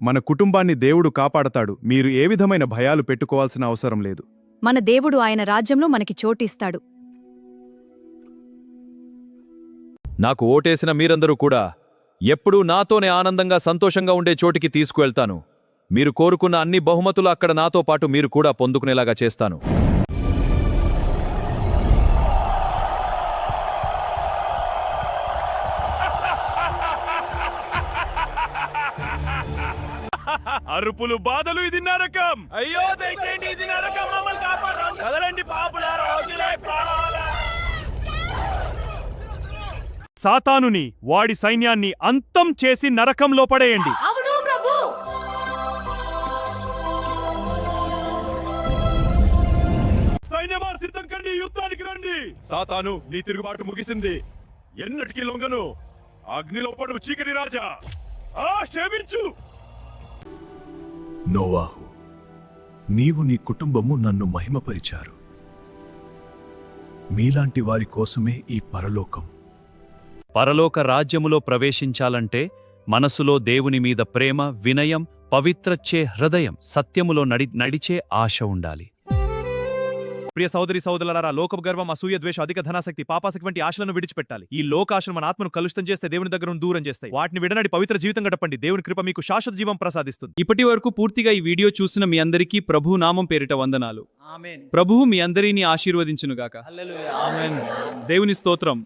మన కుటుంబాన్ని దేవుడు కాపాడతాడు. మీరు ఏ విధమైన భయాలు పెట్టుకోవాల్సిన అవసరం లేదు. మన దేవుడు ఆయన రాజ్యంలో మనకి చోటిస్తాడు. నాకు ఓటేసిన మీరందరూ కూడా ఎప్పుడూ నాతోనే ఆనందంగా సంతోషంగా ఉండే చోటికి తీసుకువెళ్తాను. మీరు కోరుకున్న అన్ని బహుమతులు అక్కడ నాతో పాటు మీరు కూడా పొందుకునేలాగా చేస్తాను. అరుపులు బాధలు ఇది నరకం. అయ్యో దయచేయండి, ఇది నరకం, మమ్మల్ని కాపాడండి. కదలండి పాపులారా, అగ్నిలై ప్రాణాలా. సాతానుని వాడి సైన్యాన్ని అంతం చేసి నరకంలో పడేయండి. సైన్యమా, సిద్ధం కండి, యుద్ధానికి రండి. సాతాను, నీ తిరుగుబాటు ముగిసింది. ఎన్నటికీ లొంగను. అగ్నిలో పడు చీకటి రాజా, క్షమించు. నోవాహు, నీవు నీ కుటుంబము నన్ను మహిమపరిచారు. మీలాంటి వారి కోసమే ఈ పరలోకం. పరలోక రాజ్యములో ప్రవేశించాలంటే మనసులో దేవుని మీద ప్రేమ, వినయం, పవిత్రచ్చే హృదయం, సత్యములో నడిచే ఆశ ఉండాలి. ప్రియ సోదరి సోదరులారా, లోకపు గర్వం, అసూయ, ద్వేష, అధిక ధనాసక్తి, పాపాసక్తి వంటి ఆశలను విడిచిపెట్టాలి. ఈ లోకాశలు మన ఆత్మను కలుషితం చేస్తే దేవుని దగ్గర దూరం చేస్తాయి. వాటిని విడనాడి పవిత్ర జీవితం గడపండి. దేవుని కృప మీకు శాశ్వత జీవం ప్రసాదిస్తుంది. ఇప్పటి వరకు పూర్తిగా ఈ వీడియో చూసిన మీ అందరికీ ప్రభువు నామం పేరిట వందనాలు. ప్రభువు మీ అందరినీ ఆశీర్వదించునుగాక. దేవుని స్తోత్రం.